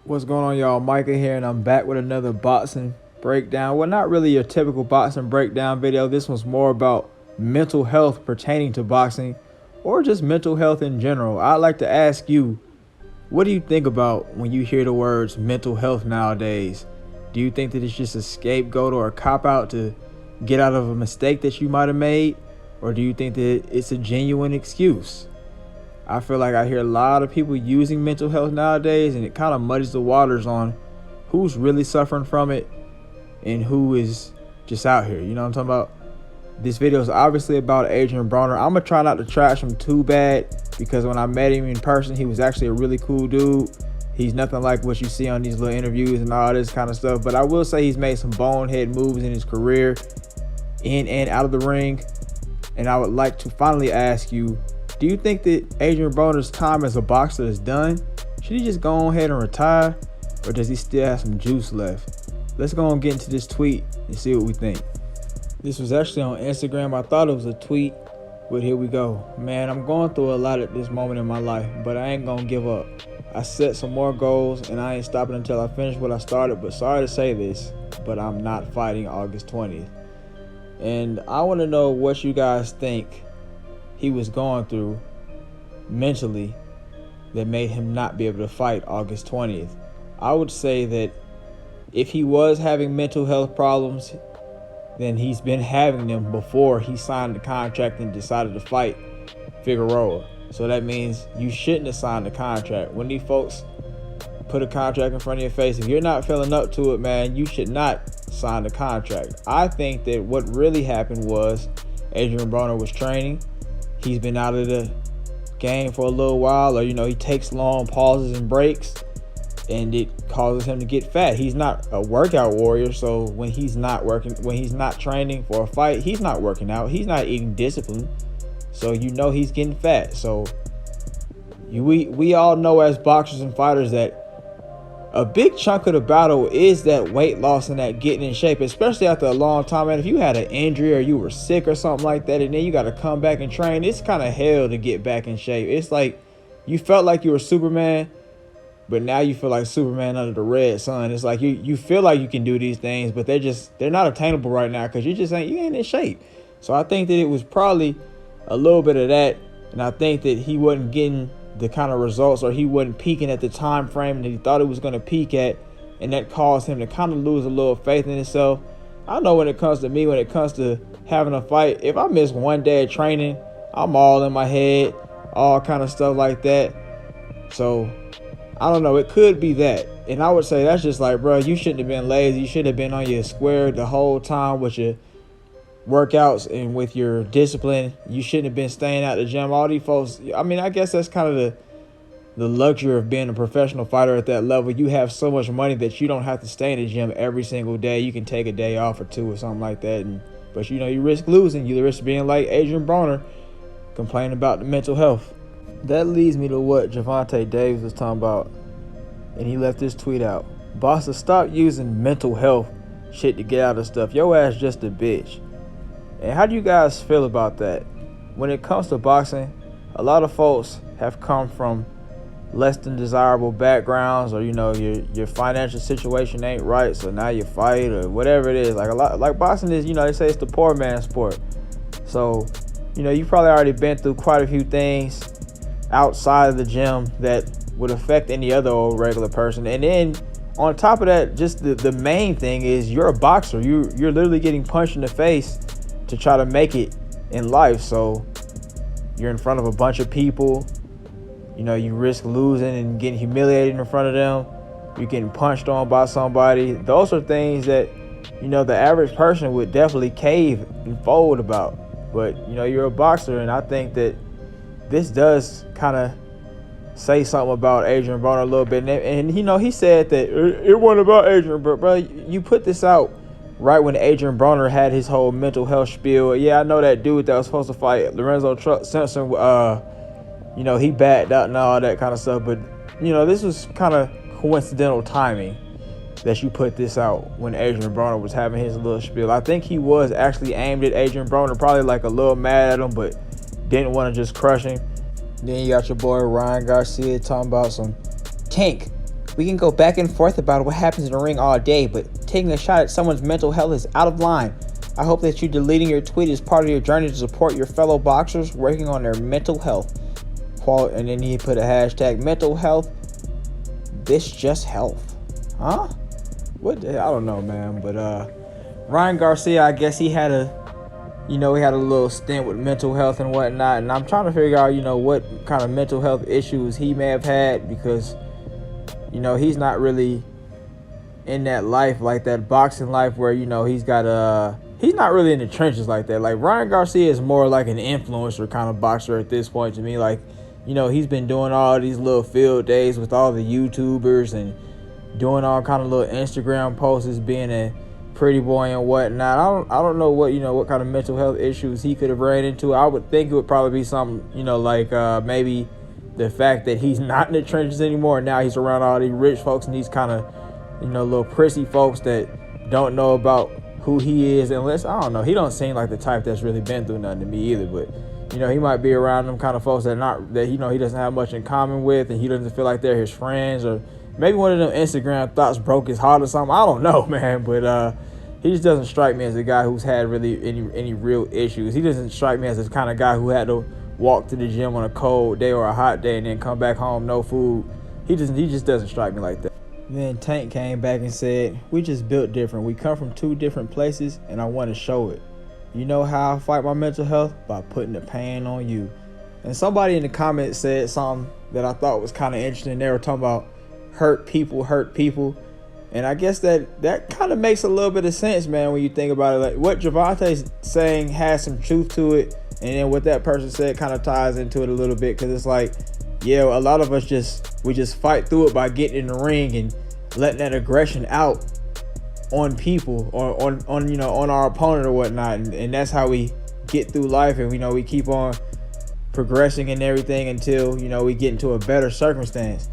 What's going on, y'all? Micah here, and I'm back with another boxing breakdown. Well, not really a typical boxing breakdown video. This one's more about mental health pertaining to boxing or just mental health in general. I'd like to ask you, what do you think about when you hear the words mental health nowadays? Do you think that it's just a scapegoat or a cop-out to get out of a mistake that you might have made? Or do you think that it's a genuine excuse? I feel like I hear a lot of people using mental health nowadays, and it kind of muddies the waters on who's really suffering from it and who is just out here. You know what I'm talking about? This video is obviously about Adrien Broner. I'm going to try not to trash him too bad because when I met him in person, he was actually a really cool dude. He's nothing like what you see on these little interviews and all this kind of stuff. But I will say he's made some bonehead moves in his career in and out of the ring. And I would like to finally ask you, do you think that Adrien Broner's time as a boxer is done? Should he just go ahead and retire? Or does he still have some juice left? Let's go and get into this tweet and see what we think. This was actually on Instagram. I thought it was a tweet, but here we go. Man, I'm going through a lot at this moment in my life, but I ain't gonna give up. I set some more goals, and I ain't stopping until I finish what I started. But sorry to say this, but I'm not fighting August 20th. And I want to know what you guys think he was going through mentally that made him not be able to fight August 20th. I would say that if he was having mental health problems, then he's been having them before he signed the contract and decided to fight Figueroa. So that means you shouldn't have signed the contract. When these folks put a contract in front of your face, if you're not feeling up to it, man, you should not sign the contract. I think that what really happened was Adrien Broner was training. He's been out of the game for a little while, or he takes long pauses and breaks, and it causes him to get fat. He's not a workout warrior, so when he's not training for a fight, he's not working out, he's not eating discipline, so he's getting fat. So we all know as boxers and fighters that a big chunk of the battle is that weight loss and that getting in shape, especially after a long time. And if you had an injury or you were sick or something like that, and then you got to come back and train, it's kind of hell to get back in shape. It's like you felt like you were Superman, but now you feel like Superman under the red sun. It's like you feel like you can do these things, but they're not attainable right now because you ain't in shape. So I think that it was probably a little bit of that, and I think that he wasn't getting the kind of results, or he wasn't peaking at the time frame that he thought it was going to peak at, and that caused him to kind of lose a little faith in himself. I know when it comes to me, when it comes to having a fight, if I miss one day of training, I'm all in my head, all kind of stuff like that. So I don't know, it could be that. And I would say that's just like, bro, you shouldn't have been lazy. You should have been on your square the whole time with your workouts and with your discipline. You shouldn't have been staying out the gym. All these folks, I guess that's kind of the luxury of being a professional fighter at that level. You have so much money that you don't have to stay in the gym every single day. You can take a day off or two or something like that. But you risk losing. You risk being like Adrien Broner, complaining about the mental health. That leads me to what Gervonta Davis was talking about, and he left this tweet out. Bossa, stop using mental health shit to get out of stuff. Your ass just a bitch. And how do you guys feel about that? When it comes to boxing, a lot of folks have come from less than desirable backgrounds, or your financial situation ain't right, so now you fight or whatever it is. Like boxing is, they say it's the poor man's sport. So, you probably already been through quite a few things outside of the gym that would affect any other old regular person. And then on top of that, just the main thing is you're a boxer. You're literally getting punched in the face to try to make it in life. So you're in front of a bunch of people, you risk losing and getting humiliated in front of them. You're getting punched on by somebody. Those are things that the average person would definitely cave and fold about. But you're a boxer, and I think that this does kind of say something about Adrien Broner a little bit. And he said that it wasn't about Adrien, but bro, you put this out right when Adrien Broner had his whole mental health spiel. Yeah, I know that dude that was supposed to fight Lorenzo Simpson, he backed out and all that kind of stuff. But, this was kind of coincidental timing that you put this out when Adrien Broner was having his little spiel. I think he was actually aimed at Adrien Broner, probably like a little mad at him, but didn't want to just crush him. Then you got your boy Ryan Garcia talking about some tank We can go back and forth about what happens in the ring all day, but taking a shot at someone's mental health is out of line. I hope that you deleting your tweet is part of your journey to support your fellow boxers working on their mental health. And then he put a hashtag mental health. This just health. Huh? What? I don't know, man. But Ryan Garcia, I guess he had a little stint with mental health and whatnot. And I'm trying to figure out, what kind of mental health issues he may have had, because, he's not really in that life, like that boxing life where, he's not really in the trenches like that. Like, Ryan Garcia is more like an influencer kind of boxer at this point to me. Like, he's been doing all these little field days with all the YouTubers and doing all kind of little Instagram posts as being a pretty boy and whatnot. I don't know what kind of mental health issues he could have ran into. I would think it would probably be something, like maybe the fact that he's not in the trenches anymore. Now he's around all these rich folks and these kind of, little prissy folks that don't know about who he is. Unless, I don't know, he don't seem like the type that's really been through nothing to me either. But he might be around them kind of folks that he doesn't have much in common with, and he doesn't feel like they're his friends, or maybe one of them Instagram thoughts broke his heart or something. I don't know, man. But he just doesn't strike me as a guy who's had really any real issues. He doesn't strike me as the kind of guy who had to walk to the gym on a cold day or a hot day and then come back home no food. He just doesn't strike me like that. Then Tank came back and said, "We just built different. We come from two different places, and I want to show it. You know how I fight my mental health? By putting the pain on you." And somebody in the comments said something that I thought was kind of interesting. They were talking about hurt people. And I guess that kind of makes a little bit of sense, man, when you think about it. Like, what Gervonta's saying has some truth to it, and then what that person said kind of ties into it a little bit, because it's like, yeah, a lot of us just fight through it by getting in the ring and letting that aggression out on people or on our opponent or whatnot, and that's how we get through life, and we keep on progressing and everything until we get into a better circumstance.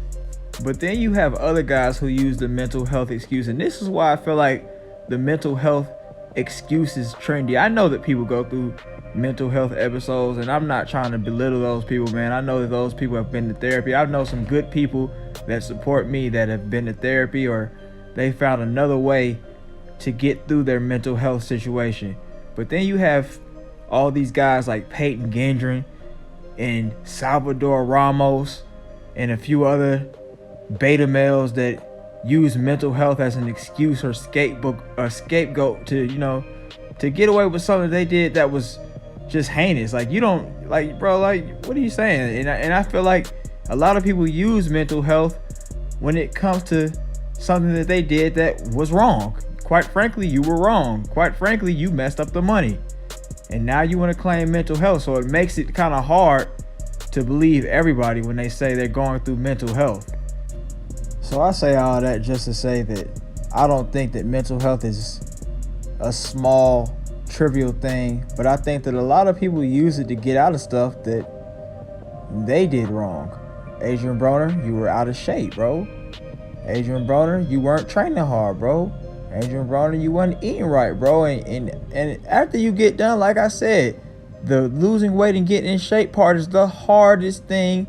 But then you have other guys who use the mental health excuse, and this is why I feel like the mental health excuse is trendy. I know that people go through mental health episodes, and I'm not trying to belittle those people, man. I know that those people have been to therapy. I know some good people that support me that have been to therapy, or they found another way to get through their mental health situation. But then you have all these guys like Peyton Gendron and Salvador Ramos and a few other beta males that use mental health as an excuse or scapegoat to get away with something they did that was just heinous. Like, you don't, like, bro, like, what are you saying? And I feel like a lot of people use mental health when it comes to something that they did that was wrong. Quite frankly, you were wrong. Quite frankly, you messed up the money, and now you want to claim mental health. So it makes it kind of hard to believe everybody when they say they're going through mental health. So I say all that just to say that I don't think that mental health is a small, trivial thing, but I think that a lot of people use it to get out of stuff that they did wrong. Adrien Broner, you were out of shape, bro. Adrien Broner, you weren't training hard, bro. Adrien Broner, you wasn't eating right, bro. And after you get done, like I said, the losing weight and getting in shape part is the hardest thing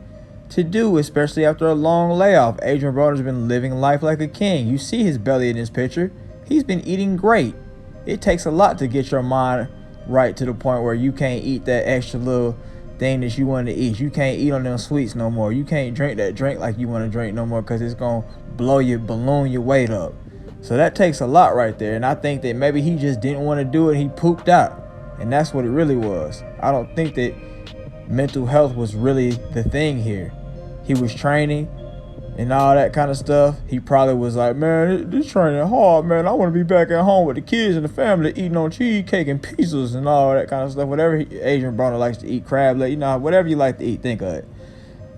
to do, especially after a long layoff. Adrien Broner's been living life like a king. You see his belly in this picture. He's been eating great. It takes a lot to get your mind right to the point where you can't eat that extra little thing that you want to eat. You can't eat on them sweets no more. You can't drink that drink like you want to drink no more, because it's going to balloon your weight up. So that takes a lot right there. And I think that maybe he just didn't want to do it. He pooped out. And that's what it really was. I don't think that mental health was really the thing here. He was training and all that kind of stuff. He probably was like, man, this training hard, man. I want to be back at home with the kids and the family eating on cheesecake and pizzas and all that kind of stuff. Whatever Adrien Broner likes to eat, crab leg, whatever you like to eat, think of it.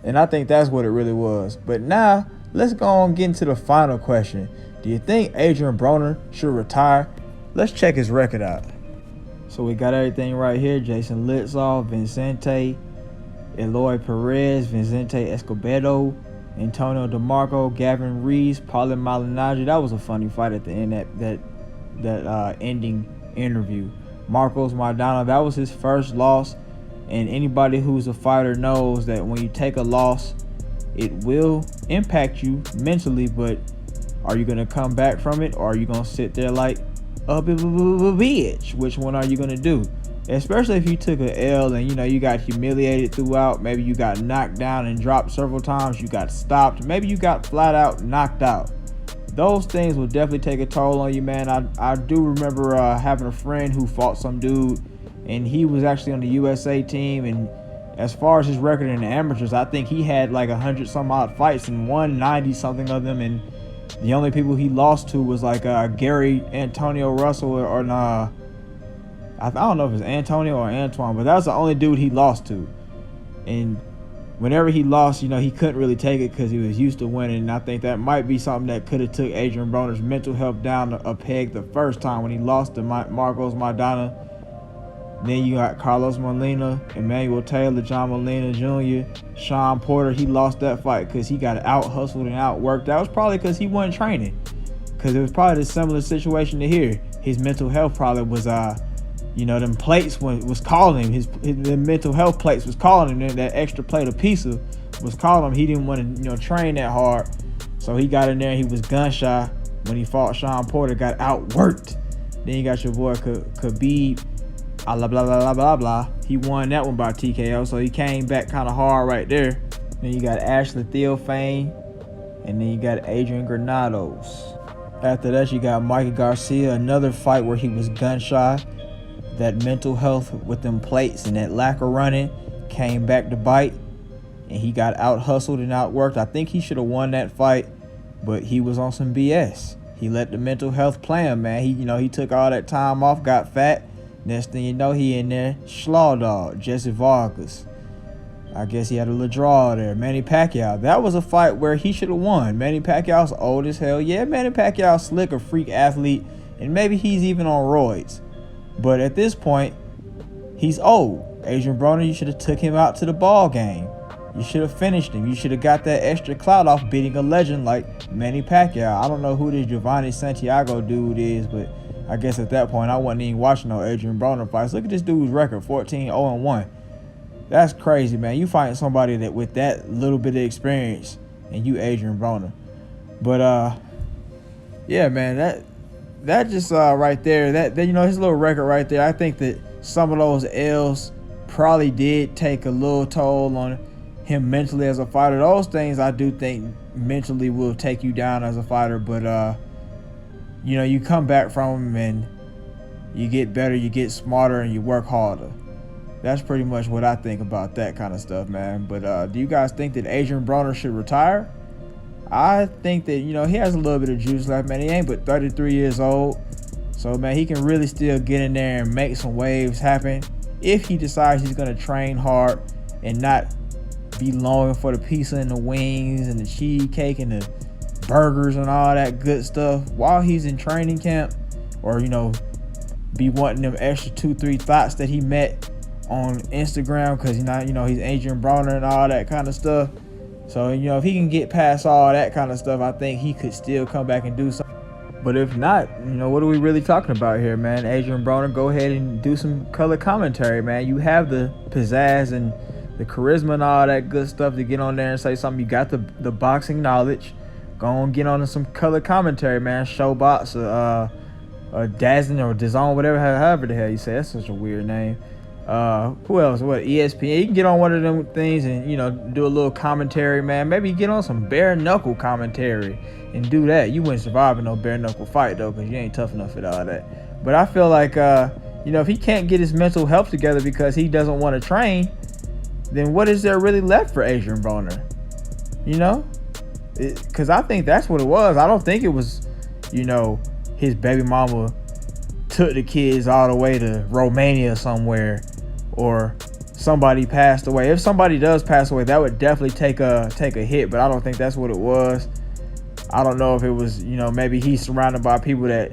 And I think that's what it really was. But now, let's go on and get into the final question. Do you think Adrien Broner should retire? Let's check his record out. So we got everything right here. Jason Litzau, Vicente, Eloy Perez, Vicente Escobedo, Antonio DeMarco, Gavin Rees, Paulie Malignaggi. That was a funny fight at the end, that ending interview. Marcos Maidana, that was his first loss. And anybody who's a fighter knows that when you take a loss, it will impact you mentally, but are you going to come back from it, or are you going to sit there like a bitch? Which one are you going to do? Especially if you took an L and you got humiliated throughout. Maybe you got knocked down and dropped several times. You got stopped. Maybe you got flat out knocked out. Those things will definitely take a toll on you, man. I do remember having a friend who fought some dude, and he was actually on the USA team. And as far as his record in the amateurs, I think he had like 100 some odd fights and won 90 something of them. And the only people he lost to was like Gary Antonio Russell or I don't know if it's Antonio or Antoine, but that was the only dude he lost to. And whenever he lost, he couldn't really take it because he was used to winning. And I think that might be something that could have took Adrien Broner's mental health down a peg the first time when he lost to Marcos Maidana. Then you got Carlos Molina, Emmanuel Taylor, John Molina Jr., Sean Porter. He lost that fight because he got out-hustled and outworked. That was probably because he wasn't training. Because it was probably a similar situation to here. His mental health probably was them plates was calling him. The mental health plates was calling him. That extra plate of pizza was calling him. He didn't want to train that hard, so he got in there. He was gun shy when he fought Sean Porter. Got outworked. Then you got your boy Khabib. Blah blah blah blah blah blah. He won that one by TKO, so he came back kind of hard right there. Then you got Ashley Theophane, and then you got Adrian Granados. After that, you got Mikey Garcia, another fight where he was gun shy. That mental health with them plates and that lack of running came back to bite, and he got out hustled and outworked. I think he should have won that fight, but he was on some BS. He let the mental health play him, man. He took all that time off, got fat. Next thing you know, he in there, slaw dog, Jesse Vargas. I guess he had a little draw there. Manny Pacquiao. That was a fight where he should have won. Manny Pacquiao's old as hell. Yeah, Manny Pacquiao's slick, a freak athlete, and maybe he's even on roids. But at this point, he's old. Adrien Broner, you should have took him out to the ball game. You should have finished him. You should have got that extra clout off beating a legend like Manny Pacquiao. I don't know who this Giovanni Santiago dude is, but I guess at that point I wasn't even watching no Adrien Broner fights. Look at this dude's record, 14-0-1. That's crazy, man. You find somebody that with that little bit of experience, and you Adrien Broner. But yeah, man, that just right there, that his little record right there, I think that some of those L's probably did take a little toll on him mentally as a fighter. Those things I do think mentally will take you down as a fighter, but you come back from them and you get better, you get smarter, and you work harder. That's pretty much what I think about that kind of stuff, man. But do you guys think that Adrien Broner should retire? I think that, he has a little bit of juice left, man. He ain't but 33 years old. So, man, he can really still get in there and make some waves happen if he decides he's going to train hard and not be longing for the pizza and the wings and the cheesecake and the burgers and all that good stuff while he's in training camp, or, be wanting them extra 2-3 thoughts that he met on Instagram because, he's Adrien Broner and all that kind of stuff. So, if he can get past all that kind of stuff, I think he could still come back and do something. But if not, what are we really talking about here, man? Adrien Broner, go ahead and do some color commentary, man. You have the pizzazz and the charisma and all that good stuff to get on there and say something. You got the boxing knowledge. Go on, get on to some color commentary, man. Showbox, Dazzling or DAZN, whatever, however the hell you say. That's such a weird name. Who else? What, ESPN? You can get on one of them things and, do a little commentary, man. Maybe get on some bare knuckle commentary and do that. You wouldn't survive in no bare knuckle fight, though, because you ain't tough enough for all that. But I feel like, if he can't get his mental health together because he doesn't want to train, then what is there really left for Adrien Broner? Because I think that's what it was. I don't think it was, his baby mama took the kids all the way to Romania somewhere, or somebody passed away. If somebody does pass away, that would definitely take a hit, but I don't think that's what it was. I don't know if it was, maybe he's surrounded by people that,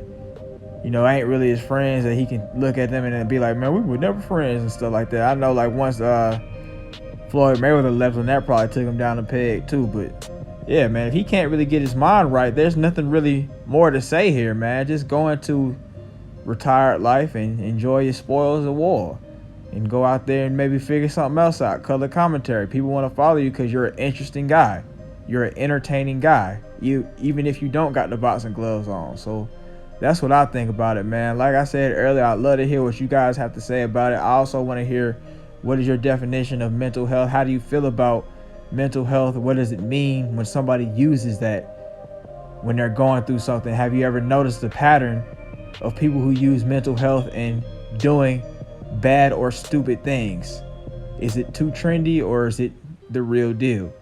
ain't really his friends, that he can look at them and then be like, man, we were never friends and stuff like that. I know, like, once Floyd Mayweather left him, that probably took him down a peg too. But yeah, man, if he can't really get his mind right, there's nothing really more to say here, man. Just go into retired life and enjoy your spoils of war, and go out there and maybe figure something else out. Color commentary. People want to follow you because you're an interesting guy. you're an entertaining guy, even if you don't got the boxing gloves on. So that's what I think about it, man. Like I said earlier, I'd love to hear what you guys have to say about it. I also want to hear, what is your definition of mental health? How do you feel about mental health? What does it mean when somebody uses that when they're going through something? Have you ever noticed the pattern of people who use mental health and doing bad or stupid things? Is it too trendy, or is it the real deal?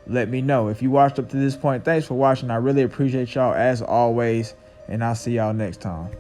Let me know. If you watched up to this point, thanks for watching. I really appreciate y'all as always, and I'll see y'all next time.